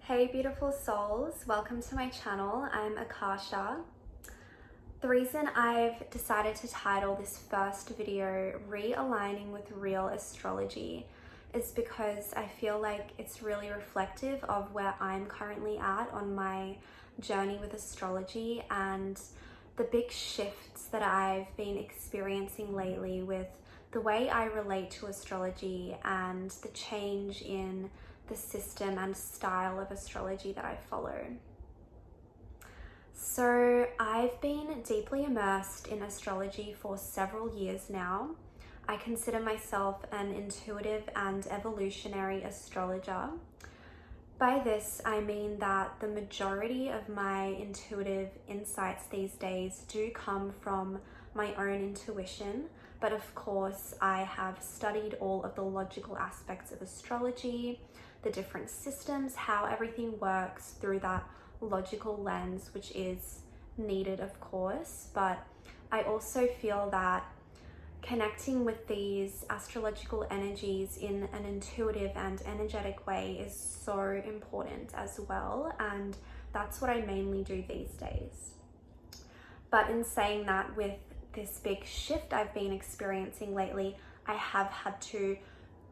Hey beautiful souls, welcome to my channel. I'm Akasha. The reason I've decided to title this first video Realigning with Real Astrology is because I feel like it's really reflective of where I'm currently at on my journey with astrology and the big shifts that I've been experiencing lately with the way I relate to astrology and the change in the system and style of astrology that I follow. So I've been deeply immersed in astrology for several years now. I consider myself an intuitive and evolutionary astrologer. By this, I mean that the majority of my intuitive insights these days do come from my own intuition, but of course I have studied all of the logical aspects of astrology, the different systems, how everything works through that logical lens, which is needed, of course. But I also feel that connecting with these astrological energies in an intuitive and energetic way is so important as well, and that's what I mainly do these days. But in saying that, with this big shift I've been experiencing lately, I have had to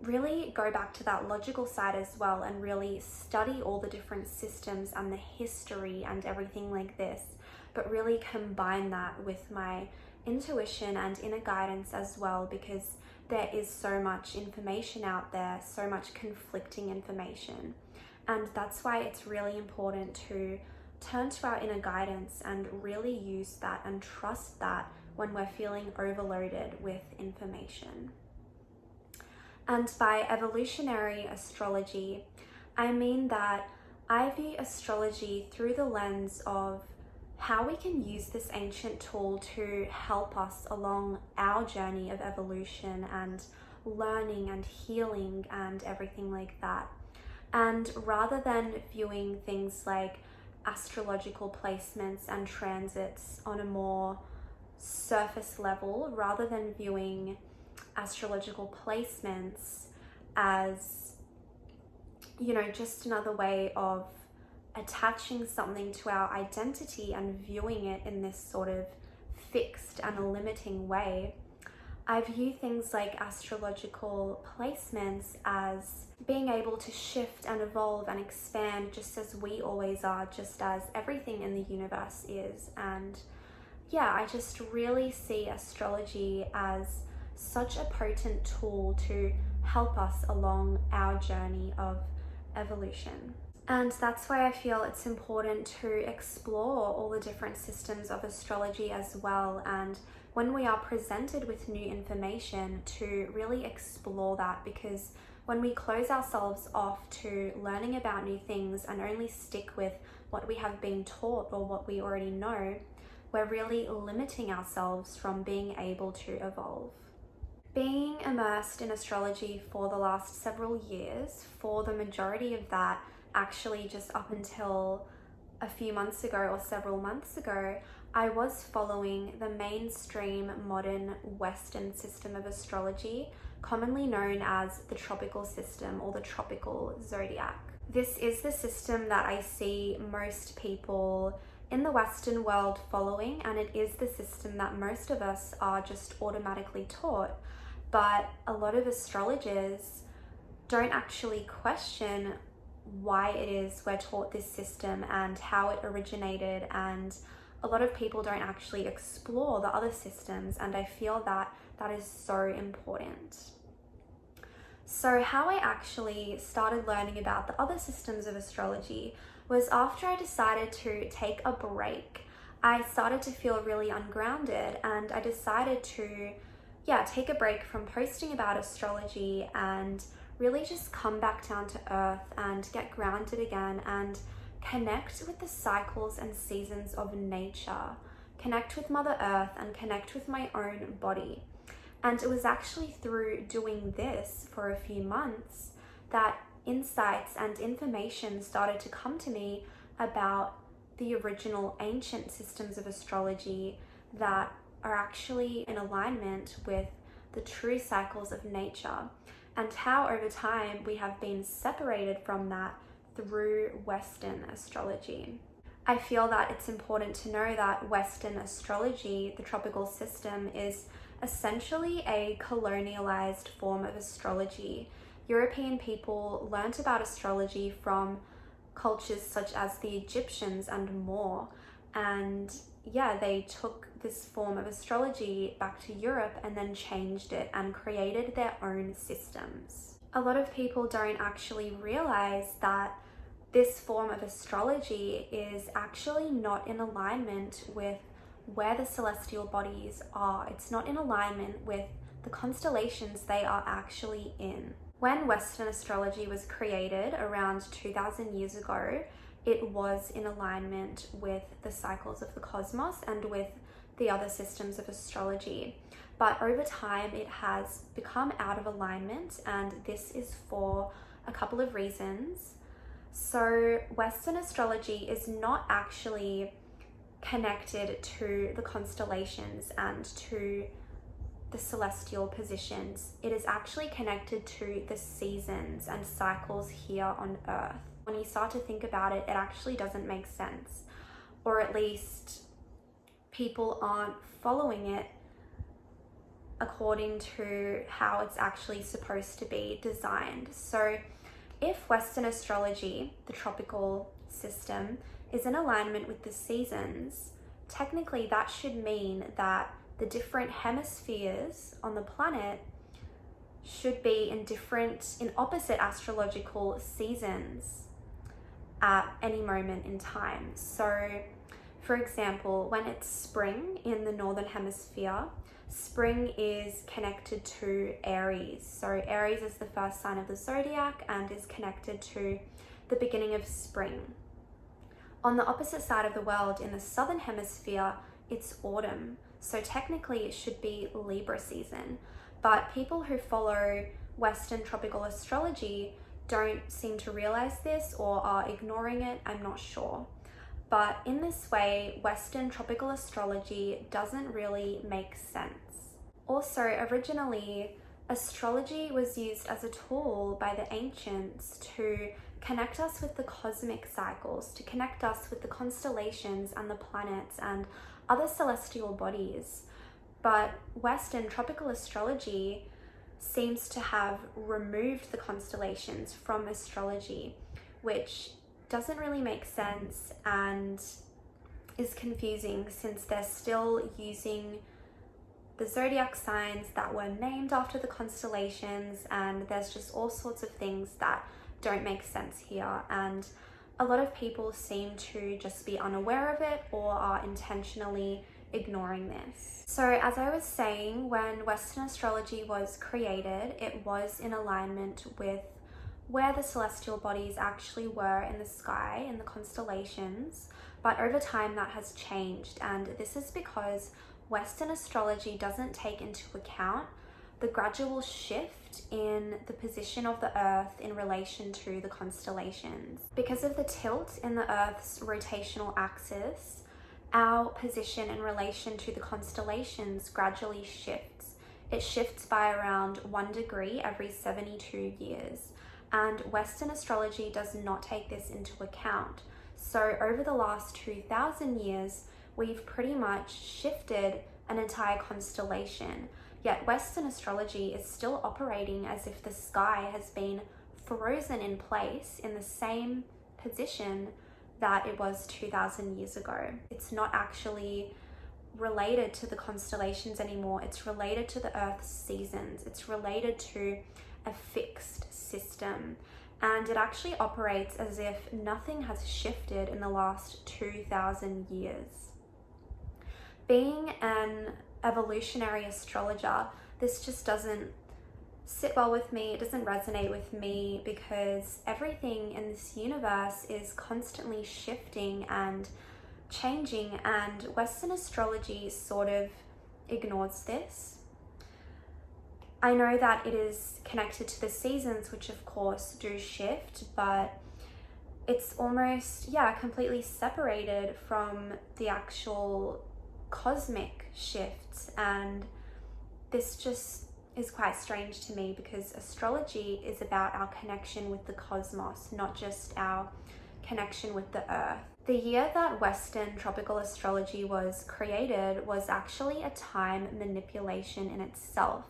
really go back to that logical side as well and really study all the different systems and the history and everything like this, but really combine that with my intuition and inner guidance as well, because there is so much information out there, so much conflicting information. And that's why it's really important to turn to our inner guidance and really use that and trust that when we're feeling overloaded with information. And by evolutionary astrology, I mean that I view astrology through the lens of how we can use this ancient tool to help us along our journey of evolution and learning and healing and everything like that. And rather than viewing things like astrological placements and transits on a more surface level, rather than viewing astrological placements as, just another way of attaching something to our identity and viewing it in this sort of fixed and limiting way, I view things like astrological placements as being able to shift and evolve and expand just as we always are, just as everything in the universe is. And yeah, I just really see astrology as such a potent tool to help us along our journey of evolution. And that's why I feel it's important to explore all the different systems of astrology as well. And when we are presented with new information, to really explore that, because when we close ourselves off to learning about new things and only stick with what we have been taught or what we already know, we're really limiting ourselves from being able to evolve. Being immersed in astrology for the last several years, for the majority of that, actually just up until a few months ago or several months ago, I was following the mainstream modern Western system of astrology, commonly known as the tropical system or the tropical zodiac. This is the system that I see most people in the Western world following, and it is the system that most of us are just automatically taught. But a lot of astrologers don't actually question why it is we're taught this system and how it originated, and a lot of people don't actually explore the other systems, and I feel that that is so important. So how I actually started learning about the other systems of astrology was after I decided to take a break. I started to feel really ungrounded, and I decided to take a break from posting about astrology and really just come back down to earth and get grounded again and connect with the cycles and seasons of nature, connect with Mother Earth and connect with my own body. And it was actually through doing this for a few months that insights and information started to come to me about the original ancient systems of astrology that are actually in alignment with the true cycles of nature, and how over time we have been separated from that through Western astrology. I feel that it's important to know that Western astrology, the tropical system, is essentially a colonialized form of astrology. European people learnt about astrology from cultures such as the Egyptians and more. And yeah, they took this form of astrology back to Europe and then changed it and created their own systems. A lot of people don't actually realize that this form of astrology is actually not in alignment with where the celestial bodies are. It's not in alignment with the constellations they are actually in. When Western astrology was created around 2000 years ago, it was in alignment with the cycles of the cosmos and with the other systems of astrology. But over time, it has become out of alignment, and this is for a couple of reasons. So Western astrology is not actually connected to the constellations and to the celestial positions. It is actually connected to the seasons and cycles here on Earth. When you start to think about it, it actually doesn't make sense, or at least people aren't following it according to how it's actually supposed to be designed. So if Western astrology, the tropical system, is in alignment with the seasons, technically that should mean that the different hemispheres on the planet should be in opposite astrological seasons at any moment in time. So, for example, when it's spring in the northern hemisphere, spring is connected to Aries. So Aries is the first sign of the zodiac and is connected to the beginning of spring. On the opposite side of the world, in the southern hemisphere, it's autumn. So technically it should be Libra season. But people who follow Western tropical astrology don't seem to realize this or are ignoring it, I'm not sure. But in this way, Western tropical astrology doesn't really make sense. Also, originally, astrology was used as a tool by the ancients to connect us with the cosmic cycles, to connect us with the constellations and the planets and other celestial bodies. But Western tropical astrology seems to have removed the constellations from astrology, which doesn't really make sense and is confusing, since they're still using the zodiac signs that were named after the constellations, and there's just all sorts of things that don't make sense here, and a lot of people seem to just be unaware of it or are intentionally ignoring this. So as I was saying, when Western astrology was created, it was in alignment with where the celestial bodies actually were in the sky, in the constellations. But over time that has changed, and this is because Western astrology doesn't take into account the gradual shift in the position of the Earth in relation to the constellations. Because of the tilt in the Earth's rotational axis, our position in relation to the constellations gradually shifts. It shifts by around 1 degree every 72 years. And Western astrology does not take this into account. So over the last 2000 years, we've pretty much shifted an entire constellation. Yet Western astrology is still operating as if the sky has been frozen in place in the same position that it was 2000 years ago. It's not actually related to the constellations anymore. It's related to the Earth's seasons. It's related to a fixed system, and it actually operates as if nothing has shifted in the last 2000 years. Being an evolutionary astrologer, this just doesn't sit well with me. It doesn't resonate with me, because everything in this universe is constantly shifting and changing, and Western astrology sort of ignores this. I know that it is connected to the seasons, which of course do shift, but it's almost, completely separated from the actual cosmic shifts, and this just is quite strange to me because astrology is about our connection with the cosmos, not just our connection with the earth. The year that Western tropical astrology was created was actually a time manipulation in itself,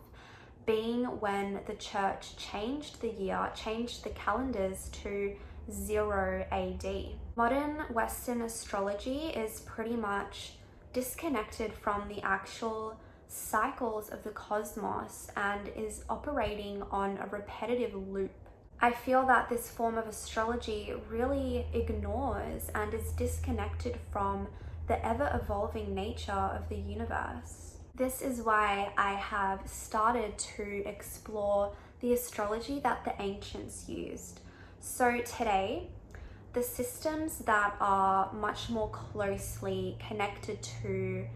being when the church changed the calendars to 0 AD. Modern Western astrology is pretty much disconnected from the actual cycles of the cosmos and is operating on a repetitive loop. I feel that this form of astrology really ignores and is disconnected from the ever-evolving nature of the universe. This is why I have started to explore the astrology that the ancients used. So today, the systems that are much more closely connected to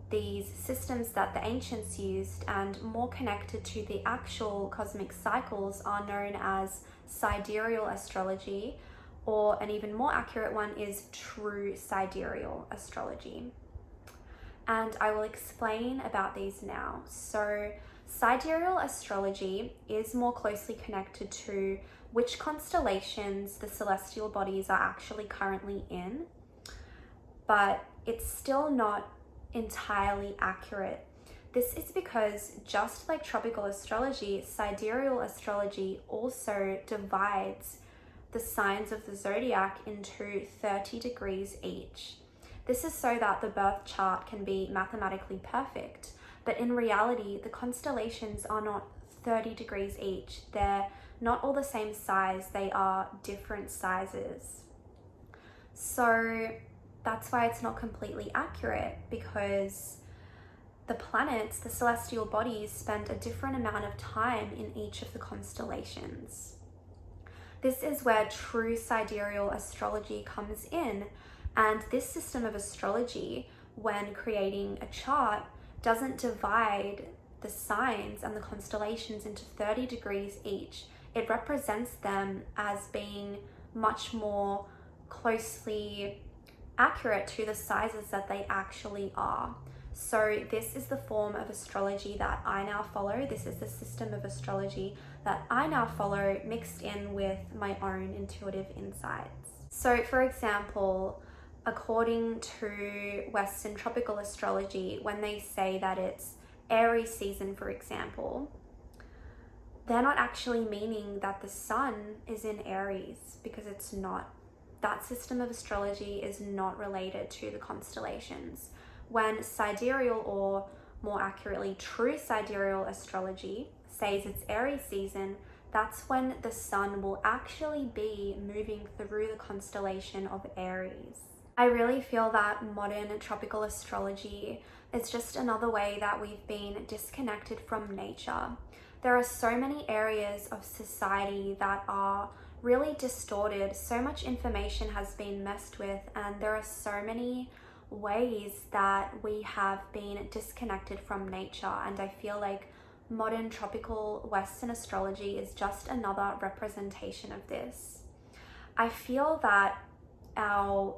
these systems that the ancients used and more connected to the actual cosmic cycles are known as Sidereal Astrology, or an even more accurate one is true Sidereal Astrology. And I will explain about these now. So Sidereal Astrology is more closely connected to which constellations the celestial bodies are actually currently in, but it's still not entirely accurate. This is because just like tropical astrology, sidereal astrology also divides the signs of the zodiac into 30 degrees each. This is so that the birth chart can be mathematically perfect, but in reality, the constellations are not 30 degrees each. They're not all the same size, they are different sizes. So that's why it's not completely accurate, because the planets, the celestial bodies, spend a different amount of time in each of the constellations. This is where true sidereal astrology comes in, and this system of astrology, when creating a chart, doesn't divide the signs and the constellations into 30 degrees each. It represents them as being much more closely accurate to the sizes that they actually are. So this is the form of astrology that I now follow. This is the system of astrology that I now follow, mixed in with my own intuitive insights. So for example, according to Western tropical astrology, when they say that it's Aries season, for example, they're not actually meaning that the sun is in Aries, because it's not. That system of astrology is not related to the constellations. When sidereal, or more accurately true sidereal astrology, says it's Aries season, that's when the sun will actually be moving through the constellation of Aries. I really feel that modern tropical astrology is just another way that we've been disconnected from nature. There are so many areas of society that are really distorted. So much information has been messed with, and there are so many ways that we have been disconnected from nature, and I feel like modern tropical Western astrology is just another representation of this. I feel that our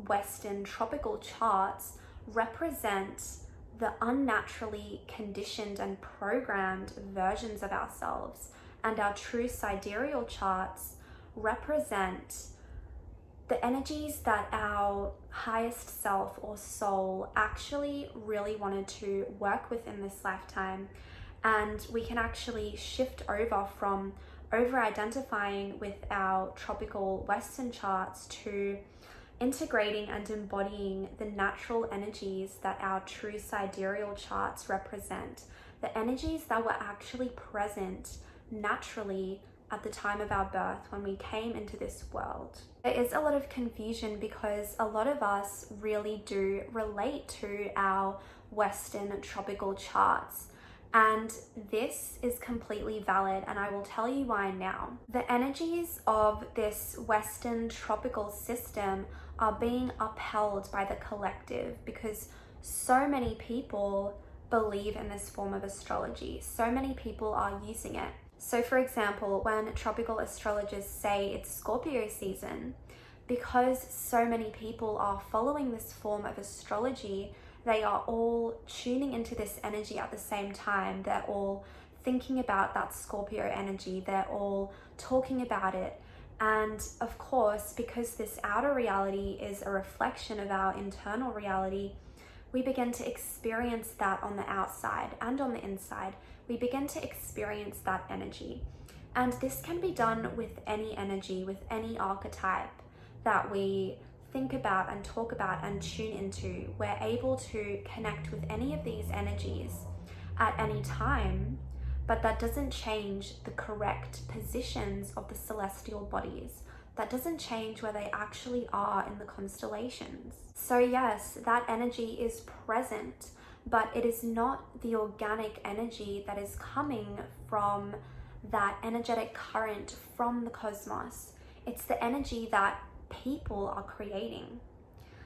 Western tropical charts represent the unnaturally conditioned and programmed versions of ourselves, and our true sidereal charts represent the energies that our highest self or soul actually really wanted to work with in this lifetime. And we can actually shift over from over-identifying with our tropical Western charts to integrating and embodying the natural energies that our true sidereal charts represent, the energies that were actually present naturally at the time of our birth when we came into this world. There is a lot of confusion because a lot of us really do relate to our Western tropical charts, and this is completely valid, and I will tell you why now. The energies of this Western tropical system are being upheld by the collective because so many people believe in this form of astrology. So many people are using it. So for example, when tropical astrologers say it's Scorpio season, because so many people are following this form of astrology, they are all tuning into this energy at the same time. They're all thinking about that Scorpio energy. They're all talking about it. And of course, because this outer reality is a reflection of our internal reality, we begin to experience that on the outside and on the inside. We begin to experience that energy. And this can be done with any energy, with any archetype that we think about and talk about and tune into. We're able to connect with any of these energies at any time, but that doesn't change the correct positions of the celestial bodies. That doesn't change where they actually are in the constellations. So yes, that energy is present, but it is not the organic energy that is coming from that energetic current from the cosmos. It's the energy that people are creating.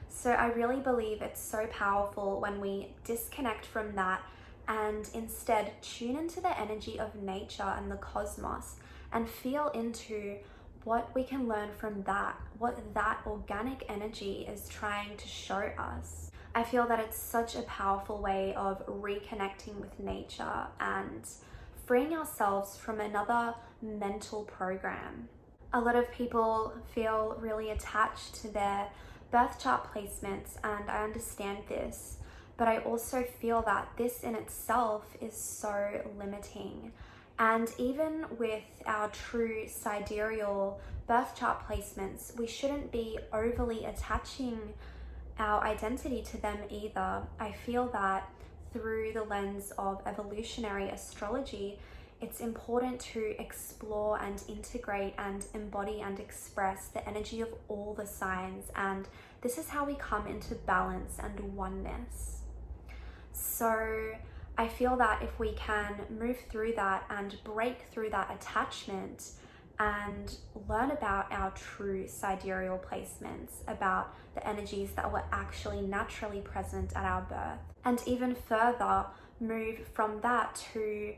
So I really believe it's so powerful when we disconnect from that and instead tune into the energy of nature and the cosmos and feel into what we can learn from that, what that organic energy is trying to show us. I feel that it's such a powerful way of reconnecting with nature and freeing ourselves from another mental program. A lot of people feel really attached to their birth chart placements, and I understand this, but I also feel that this in itself is so limiting. And even with our true sidereal birth chart placements, we shouldn't be overly attaching our identity to them either. I feel that through the lens of evolutionary astrology, it's important to explore and integrate and embody and express the energy of all the signs, and this is how we come into balance and oneness. So I feel that if we can move through that and break through that attachment and learn about our true sidereal placements, about the energies that were actually naturally present at our birth, and even further move from that to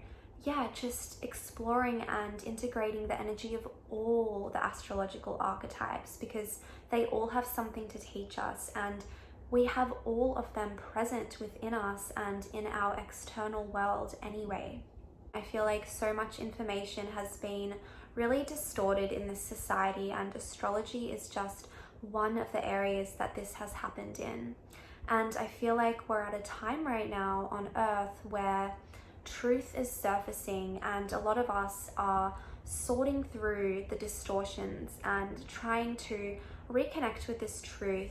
just exploring and integrating the energy of all the astrological archetypes, because they all have something to teach us, and we have all of them present within us and in our external world anyway. I feel like so much information has been really distorted in this society, and astrology is just one of the areas that this has happened in. And I feel like we're at a time right now on Earth where truth is surfacing, and a lot of us are sorting through the distortions and trying to reconnect with this truth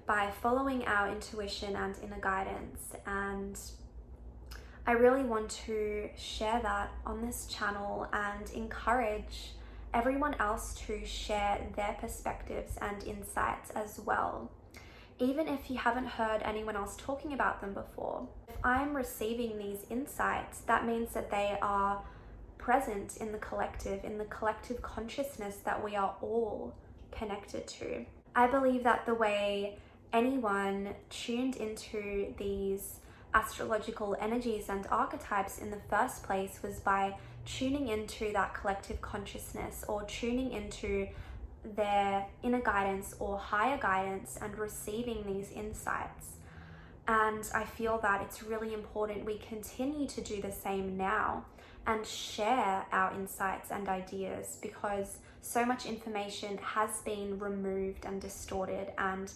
by following our intuition and inner guidance. And I really want to share that on this channel and encourage everyone else to share their perspectives and insights as well, even if you haven't heard anyone else talking about them before. If I'm receiving these insights, that means that they are present in the collective consciousness that we are all connected to. I believe that the way anyone tuned into these astrological energies and archetypes in the first place was by tuning into that collective consciousness, or tuning into their inner guidance or higher guidance and receiving these insights. And I feel that it's really important we continue to do the same now and share our insights and ideas, because so much information has been removed and distorted, and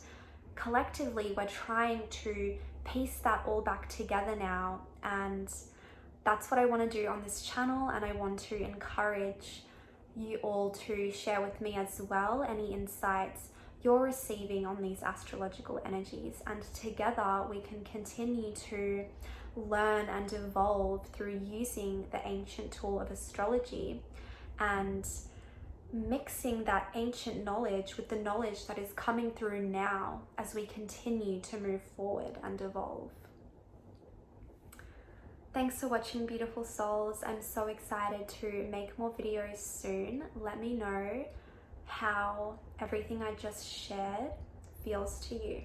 collectively we're trying to piece that all back together now. And that's what I want to do on this channel, and I want to encourage you all to share with me as well any insights you're receiving on these astrological energies, and together we can continue to learn and evolve through using the ancient tool of astrology and mixing that ancient knowledge with the knowledge that is coming through now as we continue to move forward and evolve. Thanks for watching, beautiful souls. I'm so excited to make more videos soon. Let me know how everything I just shared feels to you.